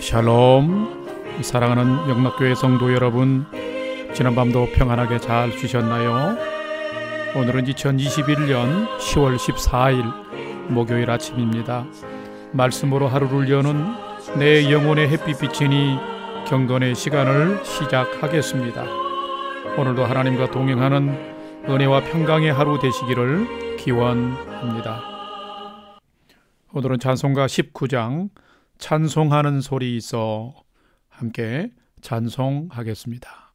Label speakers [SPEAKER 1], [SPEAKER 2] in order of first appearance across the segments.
[SPEAKER 1] 샬롬. 사랑하는 영락교회 성도 여러분, 지난밤도 평안하게 잘 쉬셨나요? 오늘은 2021년 10월 14일 목요일 아침입니다. 말씀으로 하루를 여는 내 영혼의 햇빛 비치니 경건의 시간을 시작하겠습니다. 오늘도 하나님과 동행하는 은혜와 평강의 하루 되시기를 기원합니다. 오늘은 찬송가 19장 찬송하는 소리 있어 함께 찬송하겠습니다.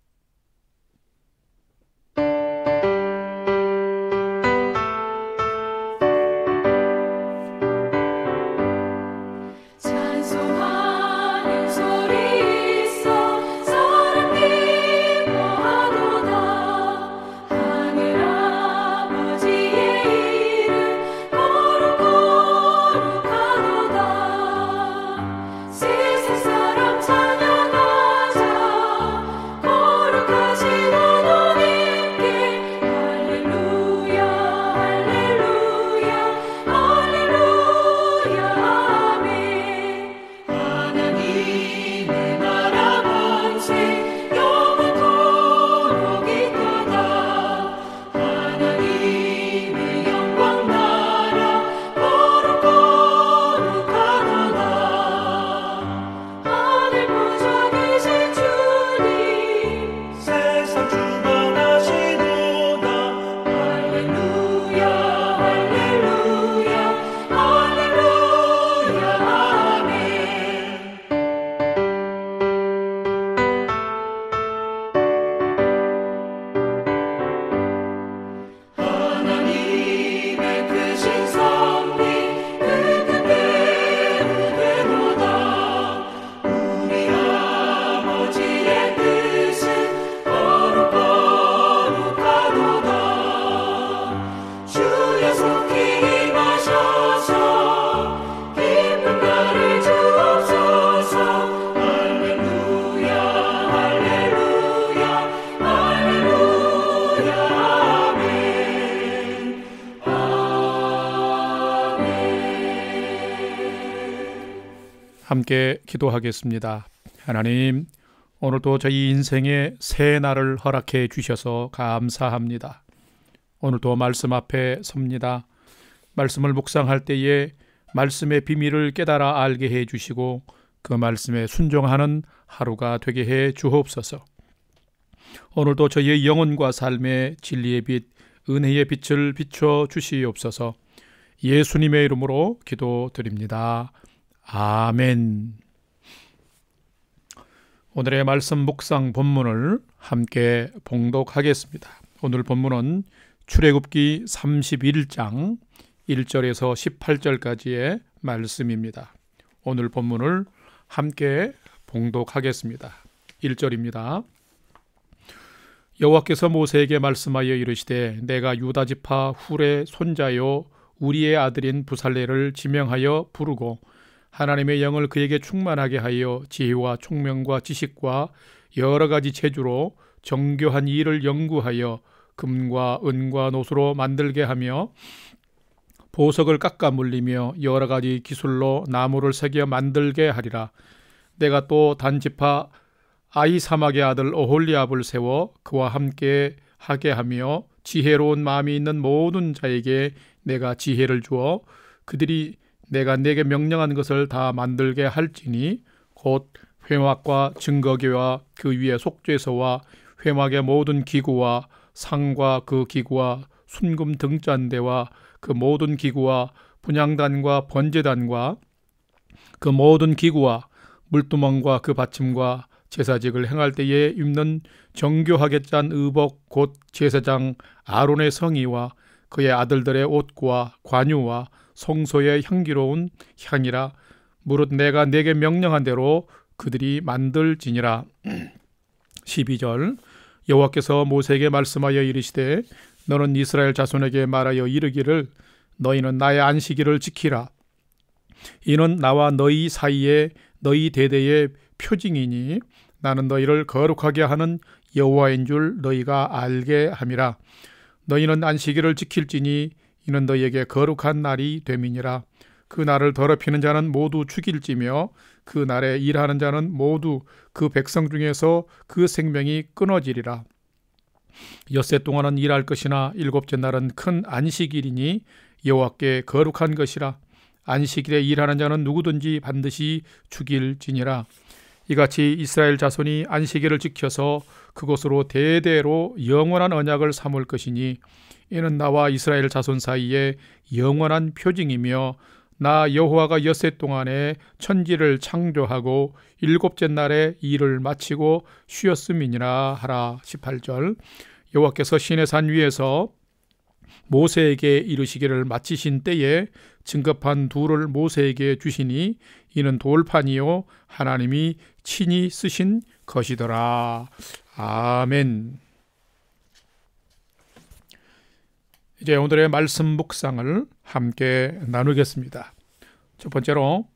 [SPEAKER 1] 함께 기도하겠습니다. 하나님, 오늘도 저희 인생에 새 날을 허락해 주셔서 감사합니다. 오늘도 말씀 앞에 섭니다. 말씀을 묵상할 때에 말씀의 비밀을 깨달아 알게 해 주시고 그 말씀에 순종하는 하루가 되게 해 주옵소서. 오늘도 저희의 영혼과 삶의 진리의 빛, 은혜의 빛을 비춰 주시옵소서. 예수님의 이름으로 기도드립니다. 아멘. 오늘의 말씀 묵상 본문을 함께 봉독하겠습니다. 오늘 본문은 출애굽기 31장 1절에서 18절까지의 말씀입니다. 오늘 본문을 함께 봉독하겠습니다. 1절입니다. 여호와께서 모세에게 말씀하여 이르시되 내가 유다 지파 훌의 손자요 우리의 아들인 부살레를 지명하여 부르고 하나님의 영을 그에게 충만하게 하여 지혜와 총명과 지식과 여러 가지 재주로 정교한 일을 연구하여 금과 은과 노수로 만들게 하며 보석을 깎아 물리며 여러 가지 기술로 나무를 새겨 만들게 하리라. 내가 또 단 지파 아히사막의 아들 오홀리압을 세워 그와 함께 하게 하며 지혜로운 마음이 있는 모든 자에게 내가 지혜를 주어 그들이 내가 내게 명령한 것을 다 만들게 할지니 곧 회막과 증거궤와 그 위에 속죄소와 회막의 모든 기구와 상과 그 기구와 순금 등잔대와 그 모든 기구와 분향단과 번제단과 그 모든 기구와 물두멍과 그 받침과 제사직을 행할 때에 입는 정교하게 짠 의복 곧 제사장 아론의 성의와 그의 아들들의 옷과 관유와 성소의 향기로운 향이라. 무릇 내가 내게 명령한 대로 그들이 만들지니라. 12절. 여호와께서 모세에게 말씀하여 이르시되 너는 이스라엘 자손에게 말하여 이르기를 너희는 나의 안식일을 지키라. 이는 나와 너희 사이에 너희 대대의 표징이니 나는 너희를 거룩하게 하는 여호와인 줄 너희가 알게 함이라. 너희는 안식일을 지킬지니 이는 너희에게 거룩한 날이 됨이니라. 그 날을 더럽히는 자는 모두 죽일지며 그 날에 일하는 자는 모두 그 백성 중에서 그 생명이 끊어지리라. 엿새 동안은 일할 것이나 일곱째 날은 큰 안식일이니 여호와께 거룩한 것이라. 안식일에 일하는 자는 누구든지 반드시 죽일지니라. 이같이 이스라엘 자손이 안식일을 지켜서 그것으로 대대로 영원한 언약을 삼을 것이니 이는 나와 이스라엘 자손 사이에 영원한 표징이며 나 여호와가 엿새 동안에 천지를 창조하고 일곱째 날에 일을 마치고 쉬었음이니라 하라. 18절. 여호와께서 시내산 위에서 모세에게 이르시기를 마치신 때에 증거판 둘을 모세에게 주시니 이는 돌판이요 하나님이 친히 쓰신 것이더라. 아멘. 이제 오늘의 말씀 묵상을 함께 나누겠습니다. 첫 번째로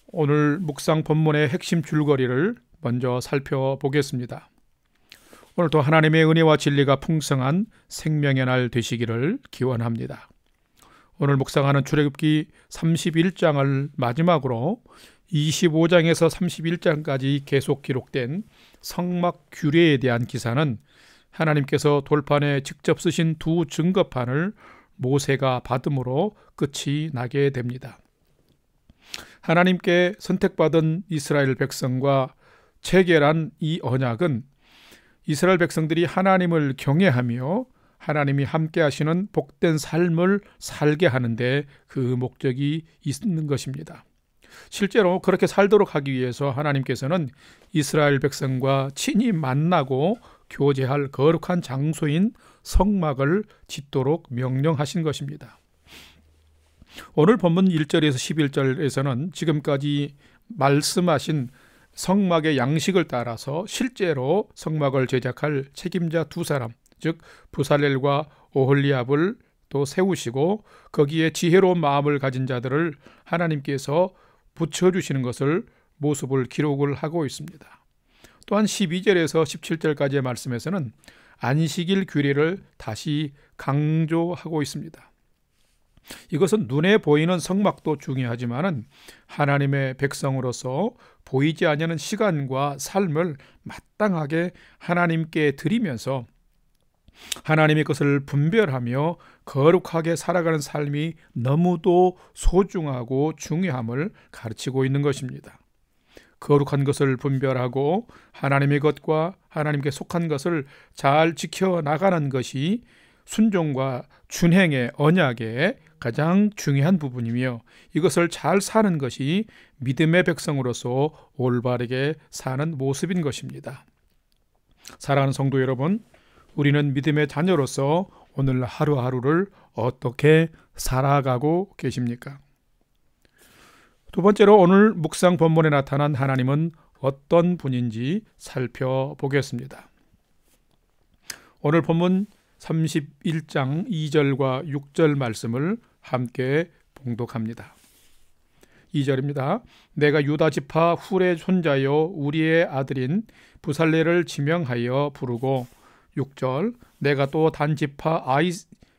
[SPEAKER 1] 오늘 묵상 본문의 핵심 줄거리를 먼저 살펴보겠습니다. 오늘도 하나님의 은혜와 진리가 풍성한 생명의 날 되시기를 기원합니다. 오늘 묵상하는 출애굽기 31장을 마지막으로 25장에서 31장까지 계속 기록된 성막 규례에 대한 기사는 하나님께서 돌판에 직접 쓰신 두 증거판을 모세가 받음으로 끝이 나게 됩니다. 하나님께 선택받은 이스라엘 백성과 체결한 이 언약은 이스라엘 백성들이 하나님을 경외하며 하나님이 함께 하시는 복된 삶을 살게 하는데 그 목적이 있는 것입니다. 실제로 그렇게 살도록 하기 위해서 하나님께서는 이스라엘 백성과 친히 만나고 교제할 거룩한 장소인 성막을 짓도록 명령하신 것입니다. 오늘 본문 1절에서 11절에서는 지금까지 말씀하신 성막의 양식을 따라서 실제로 성막을 제작할 책임자 두 사람, 즉 부살렐과 오홀리압을 또 세우시고 거기에 지혜로운 마음을 가진 자들을 하나님께서 붙여주시는 것을 모습을 기록을 하고 있습니다. 또한 12절에서 17절까지의 말씀에서는 안식일 규례를 다시 강조하고 있습니다. 이것은 눈에 보이는 성막도 중요하지만 하나님의 백성으로서 보이지 않는 시간과 삶을 마땅하게 하나님께 드리면서 하나님의 것을 분별하며 거룩하게 살아가는 삶이 너무도 소중하고 중요함을 가르치고 있는 것입니다. 거룩한 것을 분별하고 하나님의 것과 하나님께 속한 것을 잘 지켜나가는 것이 순종과 준행의 언약의 가장 중요한 부분이며 이것을 잘 사는 것이 믿음의 백성으로서 올바르게 사는 모습인 것입니다. 사랑하는 성도 여러분, 우리는 믿음의 자녀로서 오늘 하루하루를 어떻게 살아가고 계십니까? 두 번째로 오늘 묵상 본문에 나타난 하나님은 어떤 분인지 살펴보겠습니다. 오늘 본문 31장 2절과 6절 말씀을 함께 봉독합니다. 2절입니다. 내가 유다 지파 훌의 손자요 우리의 아들인 부살레를 지명하여 부르고 6절 내가 또 단 지파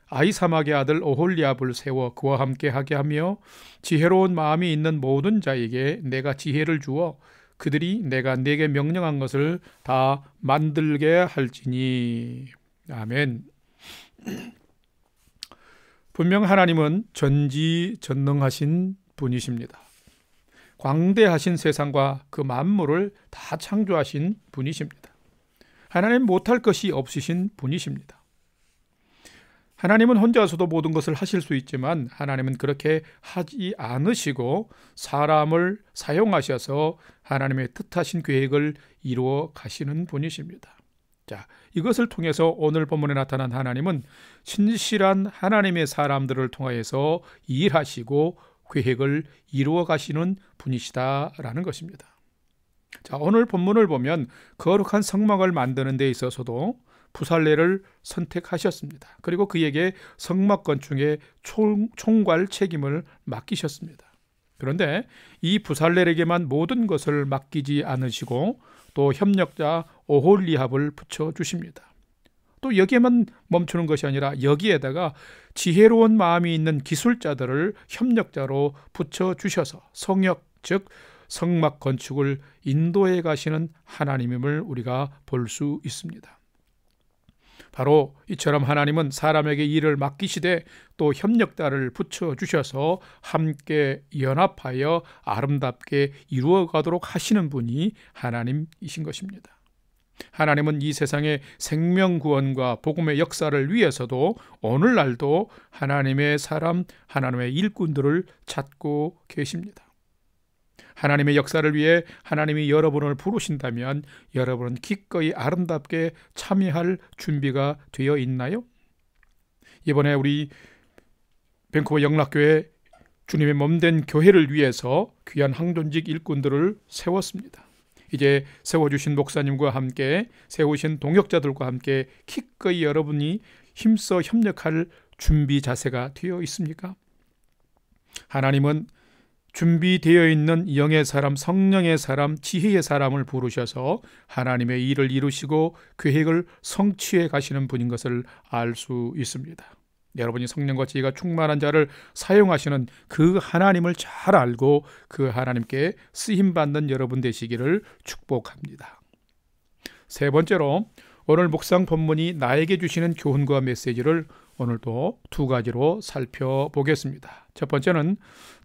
[SPEAKER 1] 아히사막의 아들 오홀리압을 세워 그와 함께 하게 하며 지혜로운 마음이 있는 모든 자에게 내가 지혜를 주어 그들이 내가 네게 명령한 것을 다 만들게 할지니. 아멘. 분명 하나님은 전지전능하신 분이십니다. 광대하신 세상과 그 만물을 다 창조하신 분이십니다. 하나님 못할 것이 없으신 분이십니다. 하나님은 혼자서도 모든 것을 하실 수 있지만 하나님은 그렇게 하지 않으시고 사람을 사용하셔서 하나님의 뜻하신 계획을 이루어 가시는 분이십니다. 자, 이것을 통해서 오늘 본문에 나타난 하나님은 신실한 하나님의 사람들을 통하여서 일하시고 계획을 이루어 가시는 분이시다라는 것입니다. 자, 오늘 본문을 보면 거룩한 성막을 만드는 데 있어서도 부살레를 선택하셨습니다. 그리고 그에게 성막 건축의 총괄 책임을 맡기셨습니다. 그런데 이 부살렐에게만 모든 것을 맡기지 않으시고 또 협력자 오홀리압을 붙여주십니다. 또 여기에만 멈추는 것이 아니라 여기에다가 지혜로운 마음이 있는 기술자들을 협력자로 붙여주셔서 성역, 즉 성막 건축을 인도해 가시는 하나님임을 우리가 볼 수 있습니다. 바로 이처럼 하나님은 사람에게 일을 맡기시되 또 협력자를 붙여주셔서 함께 연합하여 아름답게 이루어가도록 하시는 분이 하나님이신 것입니다. 하나님은 이 세상의 생명구원과 복음의 역사를 위해서도 오늘날도 하나님의 사람, 하나님의 일꾼들을 찾고 계십니다. 하나님의 역사를 위해 하나님이 여러분을 부르신다면 여러분은 기꺼이 아름답게 참여할 준비가 되어 있나요? 이번에 우리 밴쿠버 영락교회 주님의 몸된 교회를 위해서 귀한 항존직 일꾼들을 세웠습니다. 이제 세워주신 목사님과 함께 세우신 동역자들과 함께 기꺼이 여러분이 힘써 협력할 준비 자세가 되어 있습니까? 하나님은 준비되어 있는 영의 사람, 성령의 사람, 지혜의 사람을 부르셔서 하나님의 일을 이루시고 계획을 성취해 가시는 분인 것을 알 수 있습니다. 여러분이 성령과 지혜가 충만한 자를 사용하시는 그 하나님을 잘 알고 그 하나님께 쓰임받는 여러분 되시기를 축복합니다. 세 번째로 오늘 묵상 본문이 나에게 주시는 교훈과 메시지를 오늘도 두 가지로 살펴보겠습니다. 첫 번째는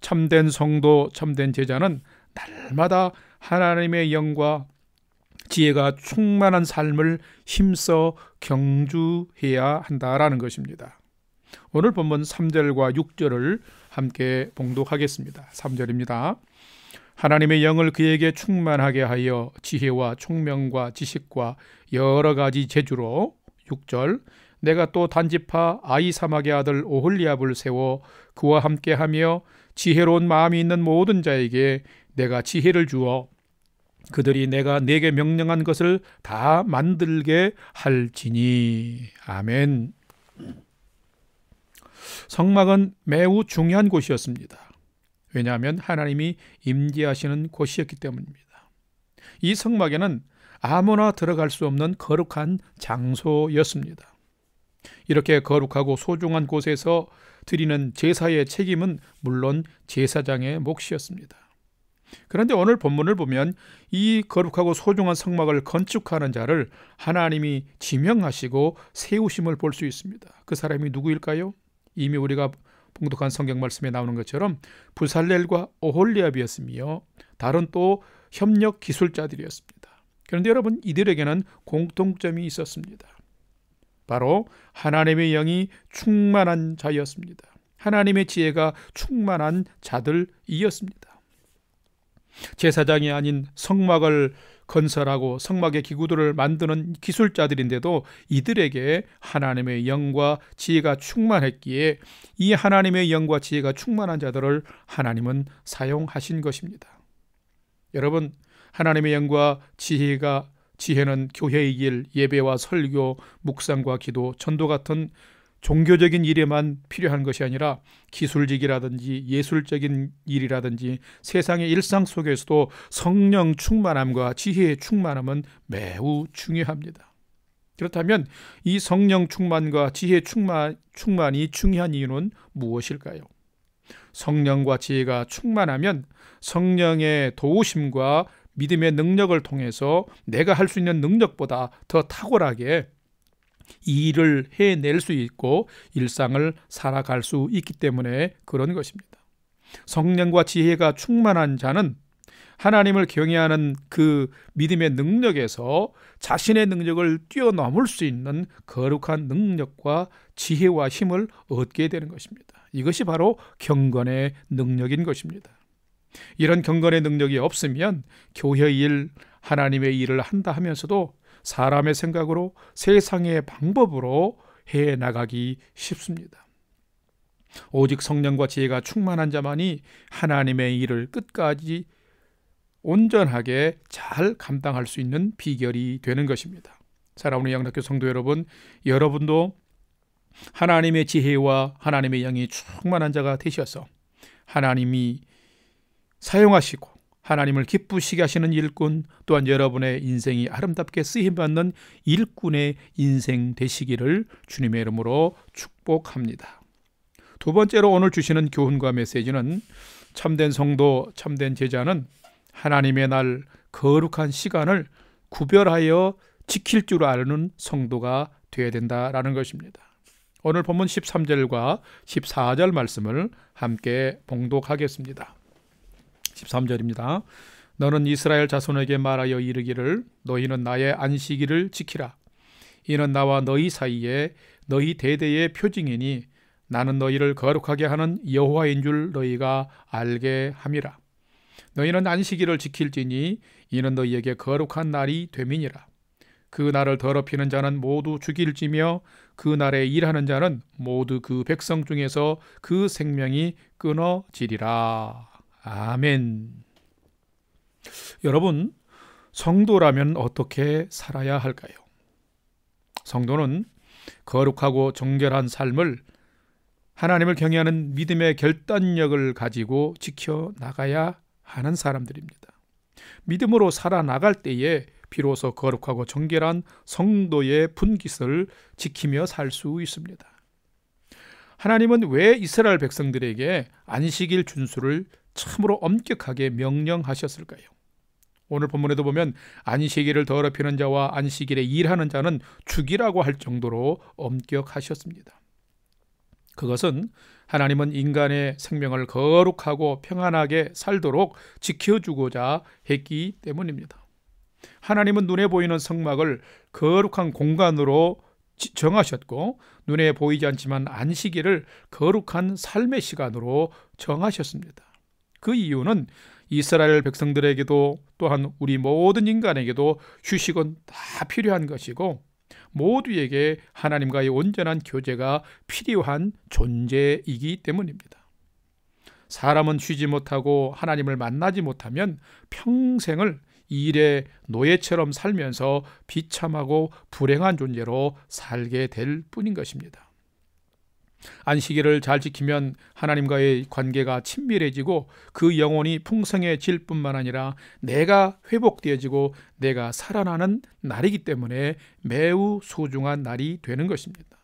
[SPEAKER 1] 참된 성도, 참된 제자는 날마다 하나님의 영과 지혜가 충만한 삶을 힘써 경주해야 한다라는 것입니다. 오늘 본문 3절과 6절을 함께 봉독하겠습니다. 3절입니다. 하나님의 영을 그에게 충만하게 하여 지혜와 총명과 지식과 여러 가지 재주로 6절 내가 또 단지파 아히사막의 아들 오홀리압을 세워 그와 함께하며 지혜로운 마음이 있는 모든 자에게 내가 지혜를 주어 그들이 내가 내게 명령한 것을 다 만들게 할지니. 아멘. 성막은 매우 중요한 곳이었습니다. 왜냐하면 하나님이 임재하시는 곳이었기 때문입니다. 이 성막에는 아무나 들어갈 수 없는 거룩한 장소였습니다. 이렇게 거룩하고 소중한 곳에서 드리는 제사의 책임은 물론 제사장의 몫이었습니다. 그런데 오늘 본문을 보면 이 거룩하고 소중한 성막을 건축하는 자를 하나님이 지명하시고 세우심을 볼 수 있습니다. 그 사람이 누구일까요? 이미 우리가 봉독한 성경 말씀에 나오는 것처럼 부살렐과 오홀리압이었으며 다른 또 협력 기술자들이었습니다. 그런데 여러분, 이들에게는 공통점이 있었습니다. 바로 하나님의 영이 충만한 자였습니다. 하나님의 지혜가 충만한 자들이었습니다. 제사장이 아닌 성막을 건설하고 성막의 기구들을 만드는 기술자들인데도 이들에게 하나님의 영과 지혜가 충만했기에 이 하나님의 영과 지혜가 충만한 자들을 하나님은 사용하신 것입니다. 여러분, 하나님의 영과 지혜는 교회의 일, 예배와 설교, 묵상과 기도, 전도 같은 종교적인 일에만 필요한 것이 아니라 기술직이라든지 예술적인 일이라든지 세상의 일상 속에서도 성령 충만함과 지혜의 충만함은 매우 중요합니다. 그렇다면 이 성령 충만과 지혜 충만이 중요한 이유는 무엇일까요? 성령과 지혜가 충만하면 성령의 도우심과 믿음의 능력을 통해서 내가 할 수 있는 능력보다 더 탁월하게 이 일을 해낼 수 있고 일상을 살아갈 수 있기 때문에 그런 것입니다. 성령과 지혜가 충만한 자는 하나님을 경외하는 그 믿음의 능력에서 자신의 능력을 뛰어넘을 수 있는 거룩한 능력과 지혜와 힘을 얻게 되는 것입니다. 이것이 바로 경건의 능력인 것입니다. 이런 경건의 능력이 없으면 교회 일, 하나님의 일을 한다 하면서도 사람의 생각으로 세상의 방법으로 해나가기 쉽습니다. 오직 성령과 지혜가 충만한 자만이 하나님의 일을 끝까지 온전하게 잘 감당할 수 있는 비결이 되는 것입니다. 사랑하는 영락교 성도 여러분, 여러분도 하나님의 지혜와 하나님의 영이 충만한 자가 되셔서 하나님이 사용하시고 하나님을 기쁘시게 하시는 일꾼, 또한 여러분의 인생이 아름답게 쓰임받는 일꾼의 인생 되시기를 주님의 이름으로 축복합니다. 두 번째로 오늘 주시는 교훈과 메시지는 참된 성도, 참된 제자는 하나님의 날 거룩한 시간을 구별하여 지킬 줄 아는 성도가 되어야 된다라는 것입니다. 오늘 본문 13절과 14절 말씀을 함께 봉독하겠습니다. 13절입니다. 너는 이스라엘 자손에게 말하여 이르기를 너희는 나의 안식일을 지키라. 이는 나와 너희 사이에 너희 대대의 표징이니 나는 너희를 거룩하게 하는 여호와인 줄 너희가 알게 함이라. 너희는 안식일을 지킬지니 이는 너희에게 거룩한 날이 됨이니라. 그 날을 더럽히는 자는 모두 죽일지며 그 날에 일하는 자는 모두 그 백성 중에서 그 생명이 끊어지리라. 아멘. 여러분, 성도라면 어떻게 살아야 할까요? 성도는 거룩하고 정결한 삶을 하나님을 경외하는 믿음의 결단력을 가지고 지켜나가야 하는 사람들입니다. 믿음으로 살아나갈 때에 비로소 거룩하고 정결한 성도의 분깃을 지키며 살 수 있습니다. 하나님은 왜 이스라엘 백성들에게 안식일 준수를 참으로 엄격하게 명령하셨을까요? 오늘 본문에도 보면 안식일을 더럽히는 자와 안식일에 일하는 자는 죽이라고 할 정도로 엄격하셨습니다. 그것은 하나님은 인간의 생명을 거룩하고 평안하게 살도록 지켜주고자 했기 때문입니다. 하나님은 눈에 보이는 성막을 거룩한 공간으로 정하셨고 눈에 보이지 않지만 안식일을 거룩한 삶의 시간으로 정하셨습니다. 그 이유는 이스라엘 백성들에게도 또한 우리 모든 인간에게도 휴식은 다 필요한 것이고 모두에게 하나님과의 온전한 교제가 필요한 존재이기 때문입니다. 사람은 쉬지 못하고 하나님을 만나지 못하면 평생을 일의 노예처럼 살면서 비참하고 불행한 존재로 살게 될 뿐인 것입니다. 안식일을 잘 지키면 하나님과의 관계가 친밀해지고 그 영혼이 풍성해질 뿐만 아니라 내가 회복되어지고 내가 살아나는 날이기 때문에 매우 소중한 날이 되는 것입니다.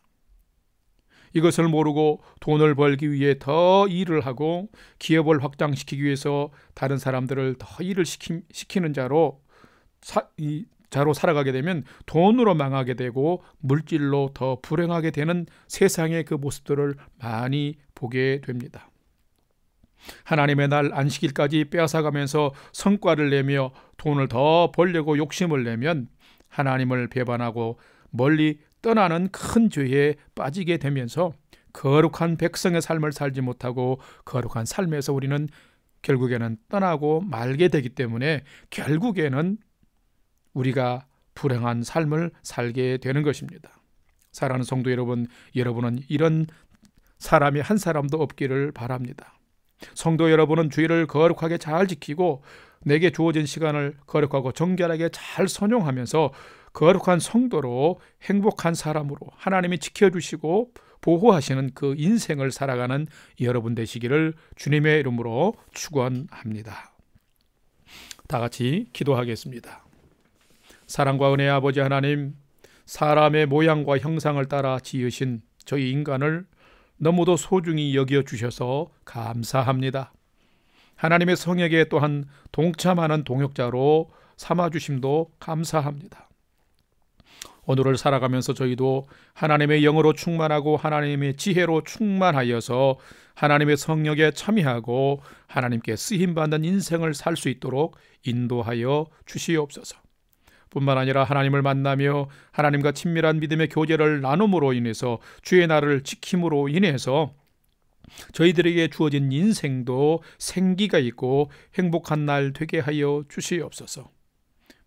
[SPEAKER 1] 이것을 모르고 돈을 벌기 위해 더 일을 하고 기업을 확장시키기 위해서 다른 사람들을 더 일을 시키는 자로 살아가게 되면 돈으로 망하게 되고 물질로 더 불행하게 되는 세상의 그 모습들을 많이 보게 됩니다. 하나님의 날 안식일까지 빼앗아가면서 성과를 내며 돈을 더 벌려고 욕심을 내면 하나님을 배반하고 멀리 떠나는 큰 죄에 빠지게 되면서 거룩한 백성의 삶을 살지 못하고 거룩한 삶에서 우리는 결국에는 떠나고 말게 되기 때문에 결국에는 우리가 불행한 삶을 살게 되는 것입니다. 사랑하는 성도 여러분, 여러분은 이런 사람이 한 사람도 없기를 바랍니다. 성도 여러분은 주일을 거룩하게 잘 지키고 내게 주어진 시간을 거룩하고 정결하게 잘 선용하면서 거룩한 성도로 행복한 사람으로 하나님이 지켜주시고 보호하시는 그 인생을 살아가는 여러분 되시기를 주님의 이름으로 축원합니다. 다 같이 기도하겠습니다. 사랑과 은혜의 아버지 하나님, 사람의 모양과 형상을 따라 지으신 저희 인간을 너무도 소중히 여겨주셔서 감사합니다. 하나님의 성역에 또한 동참하는 동역자로 삼아주심도 감사합니다. 오늘을 살아가면서 저희도 하나님의 영으로 충만하고 하나님의 지혜로 충만하여서 하나님의 성역에 참여하고 하나님께 쓰임받는 인생을 살 수 있도록 인도하여 주시옵소서. 뿐만 아니라 하나님을 만나며 하나님과 친밀한 믿음의 교제를 나눔으로 인해서 주의 날을 지킴으로 인해서 저희들에게 주어진 인생도 생기가 있고 행복한 날 되게 하여 주시옵소서.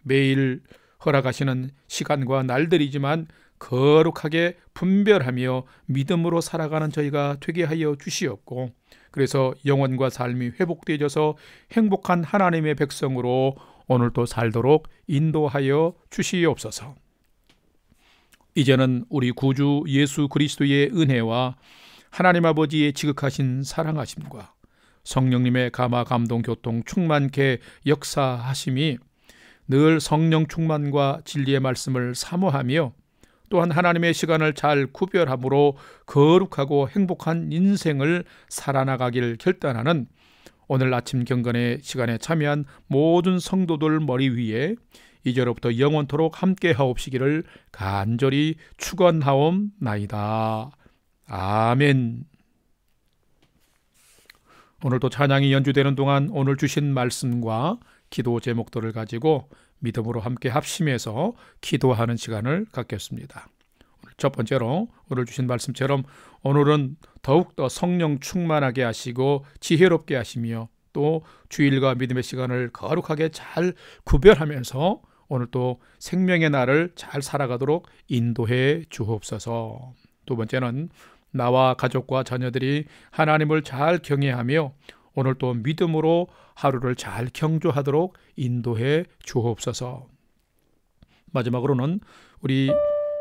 [SPEAKER 1] 매일 허락하시는 시간과 날들이지만 거룩하게 분별하며 믿음으로 살아가는 저희가 되게 하여 주시옵고 그래서 영혼과 삶이 회복되어져서 행복한 하나님의 백성으로 오늘도 살도록 인도하여 주시옵소서. 이제는 우리 구주 예수 그리스도의 은혜와 하나님 아버지의 지극하신 사랑하심과 성령님의 감화 감동 교통 충만케 역사하심이 늘 성령 충만과 진리의 말씀을 사모하며 또한 하나님의 시간을 잘 구별함으로 거룩하고 행복한 인생을 살아나가길 결단하는 오늘 아침 경건의 시간에 참여한 모든 성도들 머리 위에 이제로부터 영원토록 함께 하옵시기를 간절히 축원하옵나이다. 아멘. 오늘도 찬양이 연주되는 동안 오늘 주신 말씀과 기도 제목들을 가지고 믿음으로 함께 합심해서 기도하는 시간을 갖겠습니다. 첫 번째로 오늘 주신 말씀처럼 오늘은 더욱더 성령 충만하게 하시고 지혜롭게 하시며 또 주일과 믿음의 시간을 거룩하게 잘 구별하면서 오늘 또 생명의 날을 잘 살아가도록 인도해 주옵소서. 두 번째는 나와 가족과 자녀들이 하나님을 잘 경외하며 오늘 또 믿음으로 하루를 잘 경주하도록 인도해 주옵소서. 마지막으로는 우리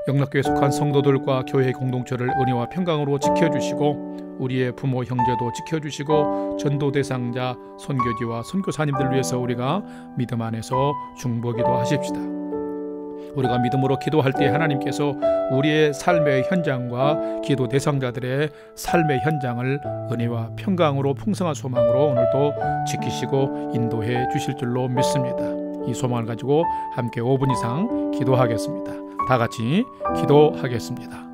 [SPEAKER 1] 영락교회에 속한 성도들과 교회 공동체를 은혜와 평강으로 지켜주시고 우리의 부모 형제도 지켜주시고 전도 대상자 선교지와 선교사님들 위해서 우리가 믿음 안에서 중보기도 하십시다. 우리가 믿음으로 기도할 때 하나님께서 우리의 삶의 현장과 기도 대상자들의 삶의 현장을 은혜와 평강으로 풍성한 소망으로 오늘도 지키시고 인도해 주실 줄로 믿습니다. 이 소망을 가지고 함께 5분 이상 기도하겠습니다. 다 같이 기도하겠습니다.